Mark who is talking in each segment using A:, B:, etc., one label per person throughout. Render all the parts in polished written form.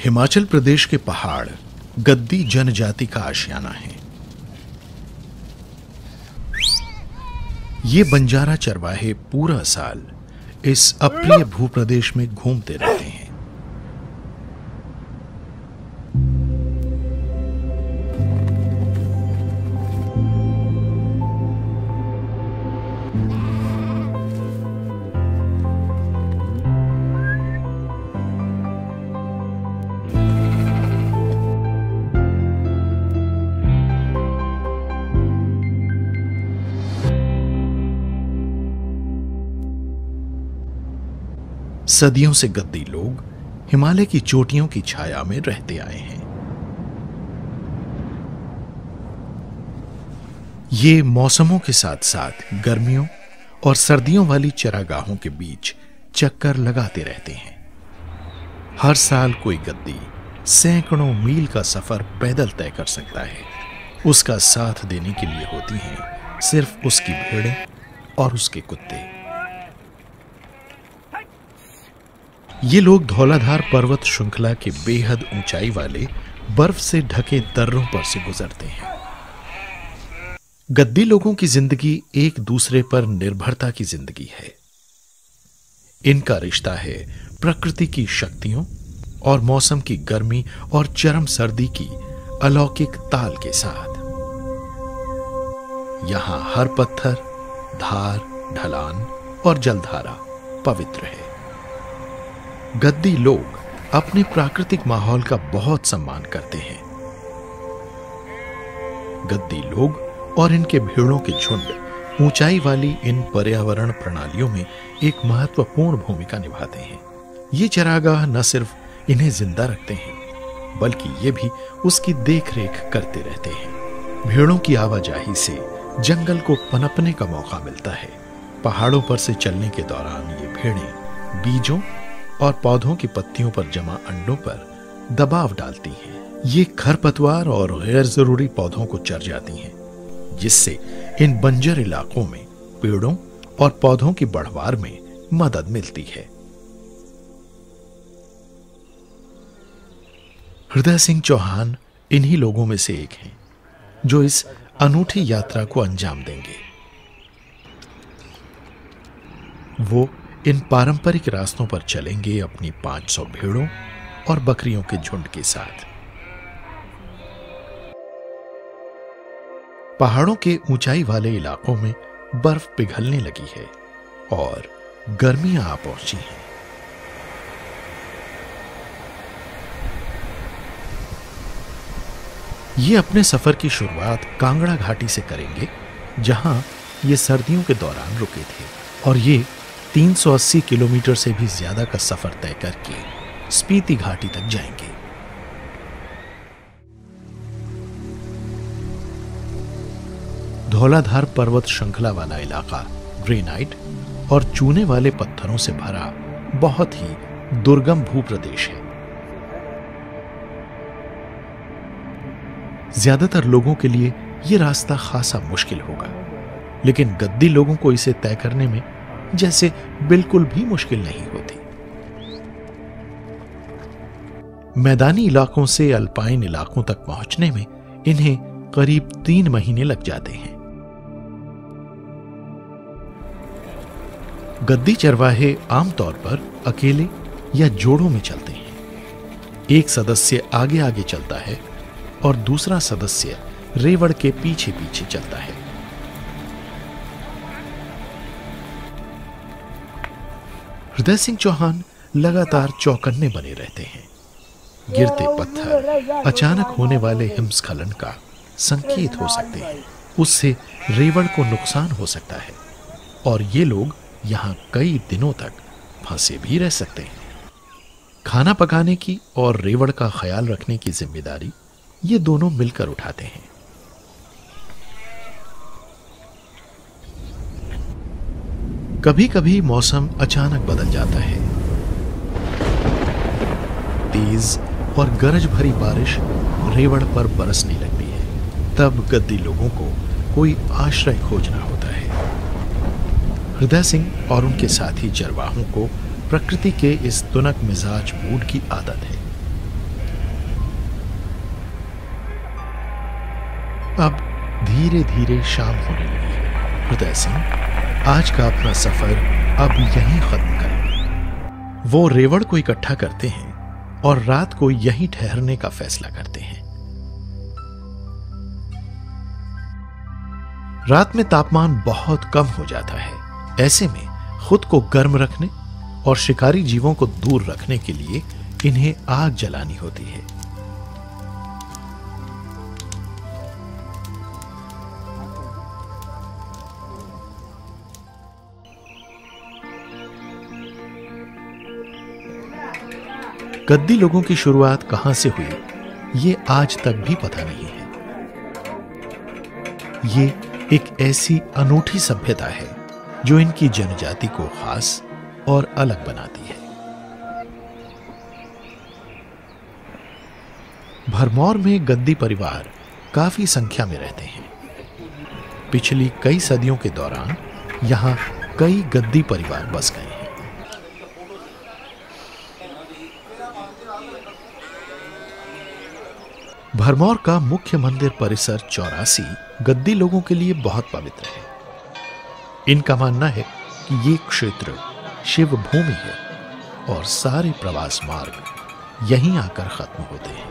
A: हिमाचल प्रदेश के पहाड़ गद्दी जनजाति का आशियाना है। ये बंजारा चरवाहे पूरा साल इस अप्रिय भूप्रदेश में घूमते रहते हैं। सदियों से गद्दी लोग हिमालय की चोटियों की छाया में रहते आए हैं। ये मौसमों के साथ साथ गर्मियों और सर्दियों वाली चरागाहों के बीच चक्कर लगाते रहते हैं। हर साल कोई गद्दी सैकड़ों मील का सफर पैदल तय कर सकता है। उसका साथ देने के लिए होती हैं सिर्फ उसकी भेड़ें और उसके कुत्ते। ये लोग धौलाधार पर्वत श्रृंखला के बेहद ऊंचाई वाले बर्फ से ढके दर्रों पर से गुजरते हैं। गद्दी लोगों की जिंदगी एक दूसरे पर निर्भरता की जिंदगी है। इनका रिश्ता है प्रकृति की शक्तियों और मौसम की गर्मी और चरम सर्दी की अलौकिक ताल के साथ। यहां हर पत्थर, धार, ढलान और जलधारा पवित्र है। गद्दी लोग अपने प्राकृतिक माहौल का बहुत सम्मान करते हैं। गद्दी लोग और इनके भेड़ों के झुंड ऊंचाई वाली इन पर्यावरण प्रणालियों में एक महत्वपूर्ण भूमिका निभाते हैं। ये चरागाह न सिर्फ इन्हें जिंदा रखते हैं बल्कि ये भी उसकी देखरेख करते रहते हैं। भेड़ों की आवाजाही से जंगल को पनपने का मौका मिलता है। पहाड़ों पर से चलने के दौरान ये भेड़ें बीजों और पौधों की पत्तियों पर जमा अंडों पर दबाव डालती हैं। ये खरपतवार और गैर जरूरी पौधों को चर जाती हैं, जिससे इन बंजर इलाकों में पेड़ों और पौधों की बढ़वार में मदद मिलती है। हृदय सिंह चौहान इन्हीं लोगों में से एक हैं जो इस अनूठी यात्रा को अंजाम देंगे। वो इन पारंपरिक रास्तों पर चलेंगे अपनी 500 भेड़ों और बकरियों के झुंड के साथ। पहाड़ों के ऊंचाई वाले इलाकों में बर्फ पिघलने लगी है और गर्मियां आ पहुंची हैं। ये अपने सफर की शुरुआत कांगड़ा घाटी से करेंगे, जहां ये सर्दियों के दौरान रुके थे, और ये 380 किलोमीटर से भी ज्यादा का सफर तय करके स्पीति घाटी तक जाएंगे। धौलाधार पर्वत श्रृंखला वाला इलाका ग्रेनाइट और चूने वाले पत्थरों से भरा बहुत ही दुर्गम भूप्रदेश है। ज्यादातर लोगों के लिए यह रास्ता खासा मुश्किल होगा, लेकिन गद्दी लोगों को इसे तय करने में जैसे बिल्कुल भी मुश्किल नहीं होती। मैदानी इलाकों से अल्पाइन इलाकों तक पहुंचने में इन्हें करीब 3 महीने लग जाते हैं। गद्दी चरवाहे आमतौर पर अकेले या जोड़ों में चलते हैं। एक सदस्य आगे आगे चलता है और दूसरा सदस्य रेवड़ के पीछे पीछे चलता है। हृदय सिंह चौहान लगातार चौकन्ने बने रहते हैं। गिरते पत्थर, अचानक होने वाले हिमस्खलन का संकेत हो सकते हैं। उससे रेवड़ को नुकसान हो सकता है और ये लोग यहां कई दिनों तक फंसे भी रह सकते हैं। खाना पकाने की और रेवड़ का ख्याल रखने की जिम्मेदारी ये दोनों मिलकर उठाते हैं। कभी कभी मौसम अचानक बदल जाता है। तेज और गरज भरी बारिश रेवड़ पर बरसने लगती है। तब गद्दी लोगों को कोई आश्रय खोजना होता है। हृदय सिंह और उनके साथी चरवाहों को प्रकृति के इस तुनक मिजाज मूड की आदत है। अब धीरे धीरे शाम होने लगी है। हृदय सिंह आज का अपना सफर अब यहीं खत्म करेंगे। वो रेवड़ को इकट्ठा करते हैं और रात को यहीं ठहरने का फैसला करते हैं। रात में तापमान बहुत कम हो जाता है। ऐसे में खुद को गर्म रखने और शिकारी जीवों को दूर रखने के लिए इन्हें आग जलानी होती है। गद्दी लोगों की शुरुआत कहां से हुई, ये आज तक भी पता नहीं है। ये एक ऐसी अनूठी सभ्यता है जो इनकी जनजाति को खास और अलग बनाती है। भरमौर में गद्दी परिवार काफी संख्या में रहते हैं। पिछली कई सदियों के दौरान यहां कई गद्दी परिवार बस गए हैं। भरमौर का मुख्य मंदिर परिसर 84 गद्दी लोगों के लिए बहुत पवित्र है। इनका मानना है कि ये क्षेत्र शिव भूमि है और सारे प्रवास मार्ग यहीं आकर खत्म होते हैं।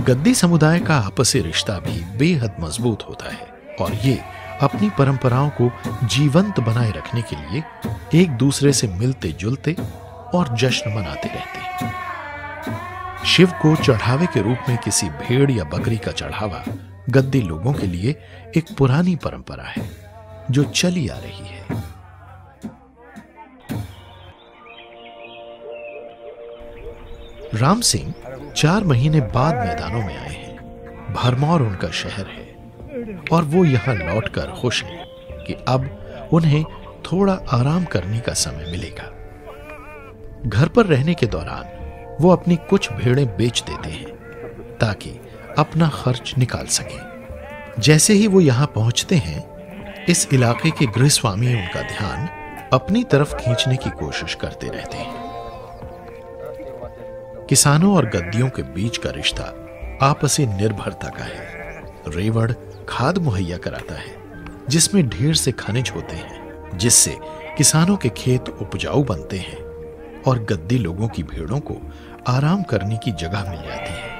A: गद्दी समुदाय का आपसी रिश्ता भी बेहद मजबूत होता है और ये अपनी परंपराओं को जीवंत बनाए रखने के लिए एक दूसरे से मिलते जुलते और जश्न मनाते रहते हैं। शिव को चढ़ावे के रूप में किसी भेड़ या बकरी का चढ़ावा गद्दी लोगों के लिए एक पुरानी परंपरा है जो चली आ रही है। राम सिंह 4 महीने बाद मैदानों में आए हैं। भरमौर उनका शहर है और वो यहां लौटकर खुश हैं कि अब उन्हें थोड़ा आराम करने का समय मिलेगा। घर पर रहने के दौरान वो अपनी कुछ भेड़ें बेच देते हैं ताकि अपना खर्च निकाल सकें। जैसे ही वो यहां पहुंचते हैं, इस इलाके के गृहस्वामी उनका ध्यान अपनी तरफ खींचने की कोशिश करते रहते हैं। किसानों और गद्दियों के बीच का रिश्ता आपसी निर्भरता का है। रेवड़ खाद मुहैया कराता है जिसमें ढेर से खनिज होते हैं, जिससे किसानों के खेत उपजाऊ बनते हैं और गद्दी लोगों की भेड़ों को आराम करने की जगह मिल जाती है।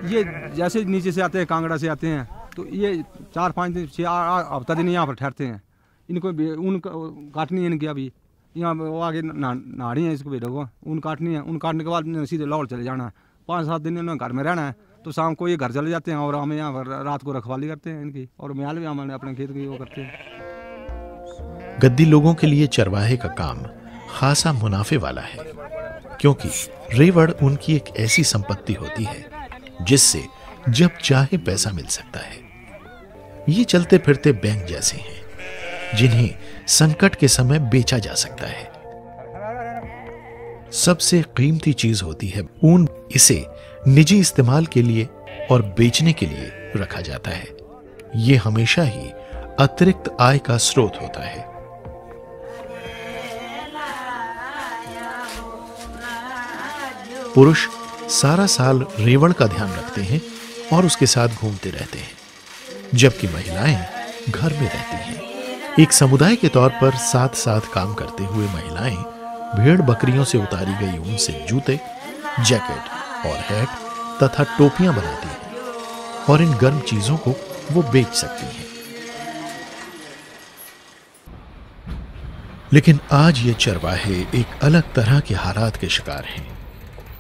B: ये जैसे नीचे से आते हैं, कांगड़ा से आते हैं, तो ये 4-5 दिन 6 हफ्ता दिन यहाँ पर ठहरते हैं। इनको ऊन काटनी है इनकी, अभी यहाँ वो आगे नाड़ी है इसको भेड़ों को ऊन काटनी है। ऊन काटने के बाद सीधे लाहौर चले जाना है। 5-7 दिन इन्होंने घर में रहना है, तो शाम को ये घर चले जाते हैं और हम यहाँ पर रात को रखवाली करते हैं इनकी, और म्याल भी हमारे अपने खेत की वो करते हैं।
A: गद्दी लोगों के लिए चरवाहे का काम खासा मुनाफे वाला है, क्योंकि रेवड़ उनकी एक ऐसी संपत्ति होती है जिससे जब चाहे पैसा मिल सकता है। ये चलते फिरते बैंक जैसे हैं जिन्हें संकट के समय बेचा जा सकता है। सबसे कीमती चीज होती है ऊन। इसे निजी इस्तेमाल के लिए और बेचने के लिए रखा जाता है। ये हमेशा ही अतिरिक्त आय का स्रोत होता है। पुरुष सारा साल रेवड़ का ध्यान रखते हैं और उसके साथ घूमते रहते हैं, जबकि महिलाएं घर में रहती हैं। एक समुदाय के तौर पर साथ साथ काम करते हुए महिलाएं भेड़ बकरियों से उतारी गई ऊन से जूते, जैकेट और हैट तथा टोपियां बनाती हैं और इन गर्म चीजों को वो बेच सकती हैं। लेकिन आज ये चरवाहे एक अलग तरह के हालात के शिकार हैं।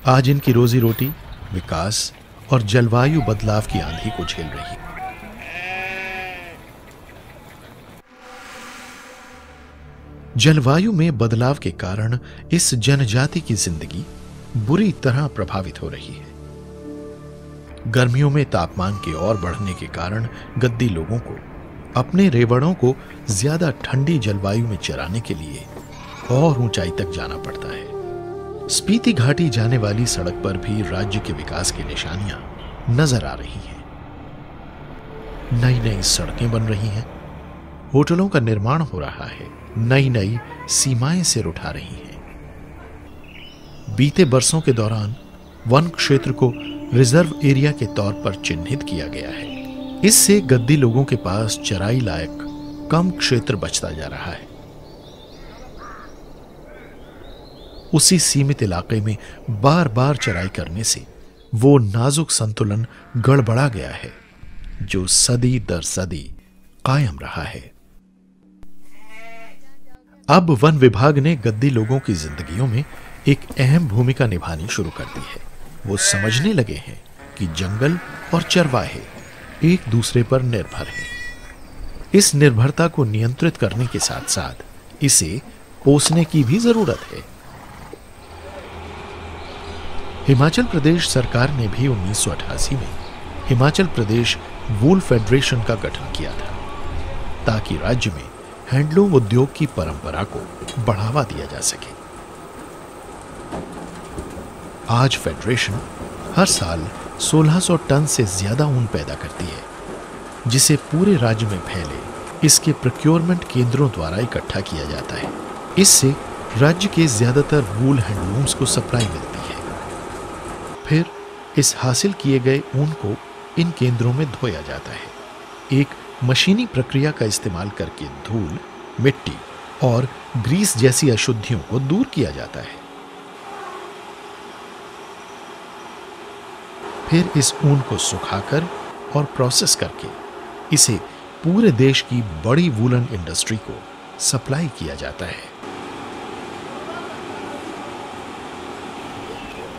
A: आज इनकी रोजी रोटी विकास और जलवायु बदलाव की आंधी को झेल रही है। जलवायु में बदलाव के कारण इस जनजाति की जिंदगी बुरी तरह प्रभावित हो रही है। गर्मियों में तापमान के और बढ़ने के कारण गद्दी लोगों को अपने रेवड़ों को ज्यादा ठंडी जलवायु में चराने के लिए और ऊंचाई तक जाना पड़ता है। स्पीति घाटी जाने वाली सड़क पर भी राज्य के विकास की निशानियां नजर आ रही हैं। नई नई सड़कें बन रही हैं, होटलों का निर्माण हो रहा है, नई नई सीमाएं सिर उठा रही हैं। बीते बरसों के दौरान वन क्षेत्र को रिजर्व एरिया के तौर पर चिन्हित किया गया है। इससे गद्दी लोगों के पास चराई लायक कम क्षेत्र बचता जा रहा है। उसी सीमित इलाके में बार बार चराई करने से वो नाजुक संतुलन गड़बड़ा गया है जो सदी दर सदी कायम रहा है। अब वन विभाग ने गद्दी लोगों की जिंदगियों में एक अहम भूमिका निभानी शुरू कर दी है। वो समझने लगे हैं कि जंगल और चरवाहे एक दूसरे पर निर्भर हैं। इस निर्भरता को नियंत्रित करने के साथ साथ इसे पोसने की भी जरूरत है। हिमाचल प्रदेश सरकार ने भी 1988 में हिमाचल प्रदेश वूल फेडरेशन का गठन किया था ताकि राज्य में हैंडलूम उद्योग की परंपरा को बढ़ावा दिया जा सके। आज फेडरेशन हर साल 1600 टन से ज्यादा ऊन पैदा करती है, जिसे पूरे राज्य में फैले इसके प्रोक्योरमेंट केंद्रों द्वारा इकट्ठा किया जाता है। इससे राज्य के ज्यादातर वूल हैंडलूम्स को सप्लाई मिलती है। फिर इस हासिल किए गए ऊन को इन केंद्रों में धोया जाता है। एक मशीनी प्रक्रिया का इस्तेमाल करके धूल, मिट्टी और ग्रीस जैसी अशुद्धियों को दूर किया जाता है। फिर इस ऊन को सुखाकर और प्रोसेस करके इसे पूरे देश की बड़ी वूलन इंडस्ट्री को सप्लाई किया जाता है।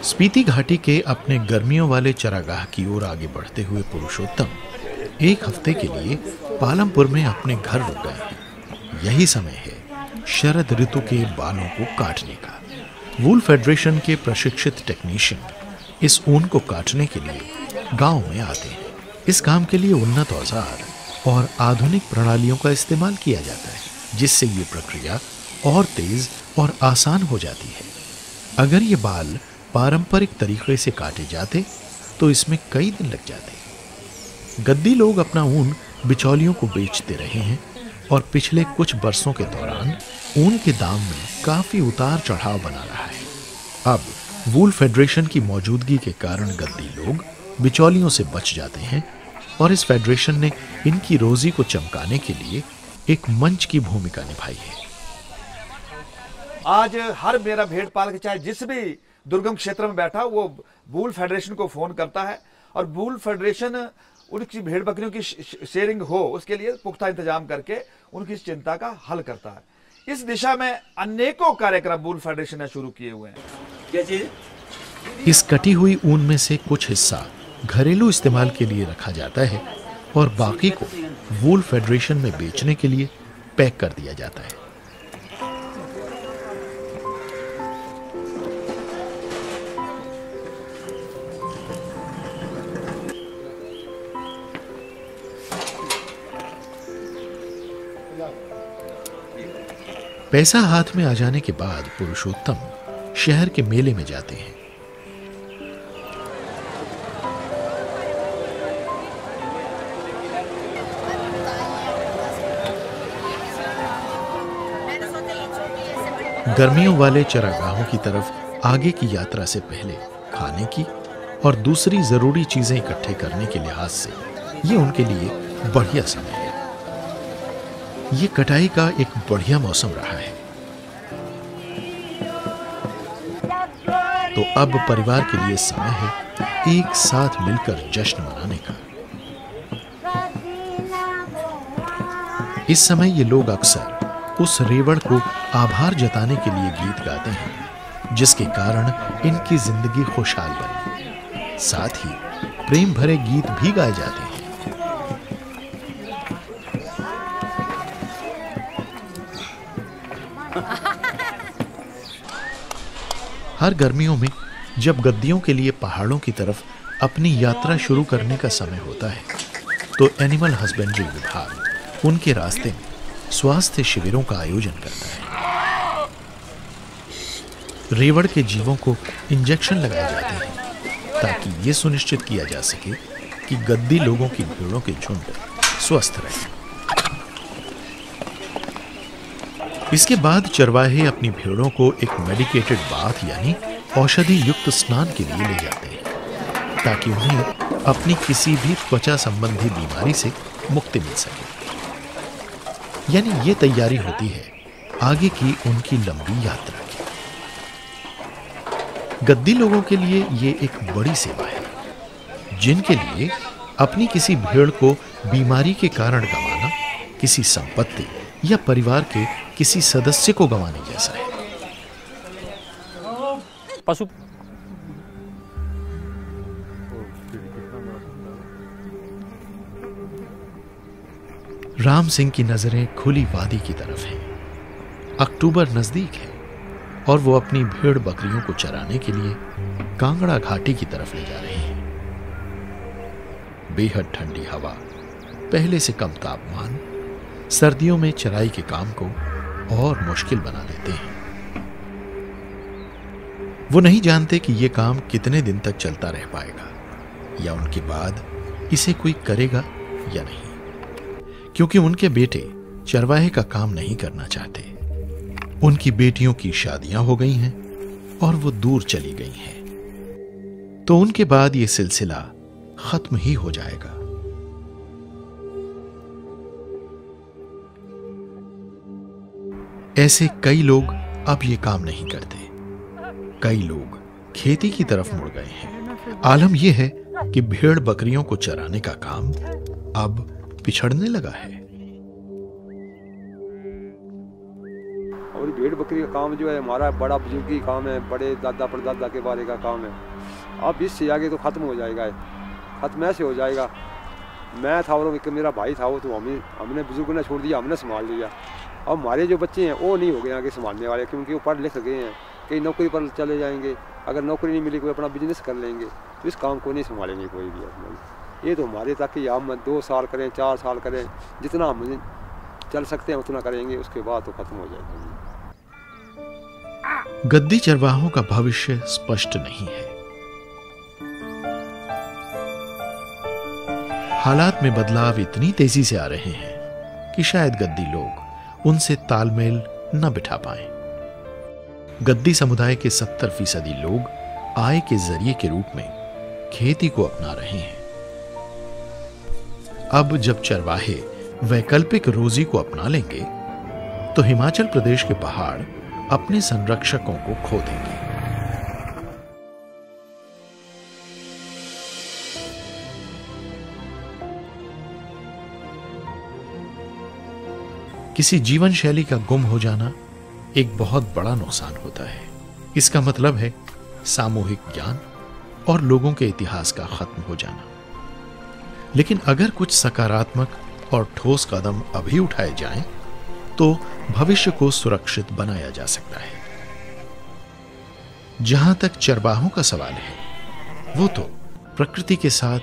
A: स्पीति घाटी के अपने गर्मियों वाले चरागाह की ओर आगे बढ़ते हुए पुरुषोत्तम एक हफ्ते के लिए पालमपुर में अपने घर रुक गए हैं। यही समय है शरद ऋतु के बालों को काटने का। वूल फेडरेशन के प्रशिक्षित टेक्नीशियन इस ऊन को काटने के लिए गांव में आते हैं। इस काम के लिए उन्नत औजार और आधुनिक प्रणालियों का इस्तेमाल किया जाता है, जिससे ये प्रक्रिया और तेज और आसान हो जाती है। अगर ये बाल पारंपरिक तरीके से काटे जाते तो इसमें कई दिन लग जाते। गद्दी लोग अपना ऊन बिचौलियों को बेचते रहे हैं और पिछले कुछ बरसों के दौरान ऊन के दाम में काफी उतार चढ़ाव बना रहा है। अब वूल फेडरेशन की मौजूदगी के कारण गद्दी लोग बिचौलियों से बच जाते हैं और इस फेडरेशन ने इनकी रोजी को चमकाने के लिए एक मंच की भूमिका निभाई है।
C: आज हर मेरा भेड़ पालक चाहे जिस भी दुर्गम क्षेत्र में बैठा वो वूल फेडरेशन को फोन करता है और वूल फेडरेशन उनकी भेड़ बकरियों की शेयरिंग हो उसके लिए पुख्ता इंतजाम करके उनकी चिंता का हल करता है। इस दिशा में अनेकों कार्यक्रम वूल फेडरेशन ने शुरू किए हुए हैं।
A: इस कटी हुई ऊन में से कुछ हिस्सा घरेलू इस्तेमाल के लिए रखा जाता है और बाकी को वूल फेडरेशन में बेचने के लिए पैक कर दिया जाता है। पैसा हाथ में आ जाने के बाद पुरुषोत्तम शहर के मेले में जाते हैं। गर्मियों वाले चरागाहों की तरफ आगे की यात्रा से पहले खाने की और दूसरी जरूरी चीजें इकट्ठे करने के लिहाज से ये उनके लिए बढ़िया समय है। ये कटाई का एक बढ़िया मौसम रहा है। तो अब परिवार के लिए समय है एक साथ मिलकर जश्न मनाने का। इस समय ये लोग अक्सर उस रेवड़ को आभार जताने के लिए गीत गाते हैं जिसके कारण इनकी जिंदगी खुशहाल बनी। साथ ही प्रेम भरे गीत भी गाए जाते हैं। हर गर्मियों में जब गद्दियों के लिए पहाड़ों की तरफ अपनी यात्रा शुरू करने का समय होता है तो एनिमल हस्बेंड्री विभाग उनके रास्ते में स्वास्थ्य शिविरों का आयोजन करता है। रेवड़ के जीवों को इंजेक्शन लगाए जाते हैं ताकि ये सुनिश्चित किया जा सके कि गद्दी लोगों की भेड़ों के झुंड स्वस्थ रहे। इसके बाद चरवाहे अपनी भेड़ों को एक मेडिकेटेड बाथ यानी औषधि युक्त स्नान के लिए ले जाते हैं। ताकि उन्हें अपनी किसी भी त्वचा संबंधी बीमारी से मुक्ति मिल सके। यानी ये तैयारी होती है आगे की उनकी लंबी यात्रा की। गद्दी लोगों के लिए ये एक बड़ी सेवा है, जिनके लिए अपनी किसी भेड़ को बीमारी के कारण गंवाना किसी संपत्ति या परिवार के किसी सदस्य को गंवाने जैसा है।
D: पशु
A: राम सिंह की नजरें खुली वादी की तरफ हैं। अक्टूबर नजदीक है और वो अपनी भेड़ बकरियों को चराने के लिए कांगड़ा घाटी की तरफ ले जा रहे हैं। बेहद ठंडी हवा, पहले से कम तापमान सर्दियों में चराई के काम को और मुश्किल बना देते हैं। वो नहीं जानते कि ये काम कितने दिन तक चलता रह पाएगा या उनके बाद इसे कोई करेगा या नहीं, क्योंकि उनके बेटे चरवाहे का काम नहीं करना चाहते। उनकी बेटियों की शादियां हो गई हैं और वो दूर चली गई हैं, तो उनके बाद ये सिलसिला खत्म ही हो जाएगा। ऐसे कई लोग अब ये काम नहीं करते। कई लोग खेती की तरफ मुड़ गए हैं। आलम यह है कि भेड़ बकरियों को चराने का काम अब पिछड़ने लगा है।
E: और भेड़ बकरी का काम जो है हमारा बड़ा बुजुर्गी काम है, बड़े दादा परदादा के बारे का काम है। अब इससे आगे तो खत्म हो जाएगा, खत्म ऐसे हो जाएगा। मैं था और मेरा भाई था, वो तो हमने बुजुर्गों ने छोड़ दिया, हमने संभाल लिया। अब हमारे जो बच्चे हैं वो नहीं हो गए आगे संभालने वाले, क्योंकि वो पढ़ लिख गए हैं, कहीं नौकरी पर चले जाएंगे। अगर नौकरी नहीं मिली कोई अपना बिजनेस कर लेंगे, तो इस काम को नहीं संभालेंगे कोई भी। ये तो हमारे ताकि हम 2 साल करें, 4 साल करें, जितना हम चल सकते हैं उतना करेंगे, उसके बाद तो खत्म हो जाएगा।
A: गद्दी चरवाहों का भविष्य स्पष्ट नहीं है। हालात में बदलाव इतनी तेजी से आ रहे हैं कि शायद गद्दी लोग उनसे तालमेल न बिठा पाएं। गद्दी समुदाय के 70% लोग आय के जरिए के रूप में खेती को अपना रहे हैं। अब जब चरवाहे वैकल्पिक रोजी को अपना लेंगे, तो हिमाचल प्रदेश के पहाड़ अपने संरक्षकों को खो देंगे। किसी जीवन शैली का गुम हो जाना एक बहुत बड़ा नुकसान होता है। इसका मतलब है सामूहिक ज्ञान और लोगों के इतिहास का खत्म हो जाना। लेकिन अगर कुछ सकारात्मक और ठोस कदम अभी उठाए जाएं, तो भविष्य को सुरक्षित बनाया जा सकता है। जहां तक चरवाहों का सवाल है, वो तो प्रकृति के साथ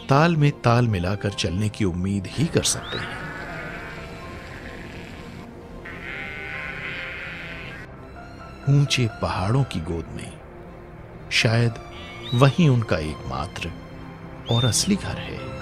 A: ताल में ताल मिलाकर चलने की उम्मीद ही कर सकते हैं। ऊंचे पहाड़ों की गोद में शायद वही उनका एकमात्र और असली घर है।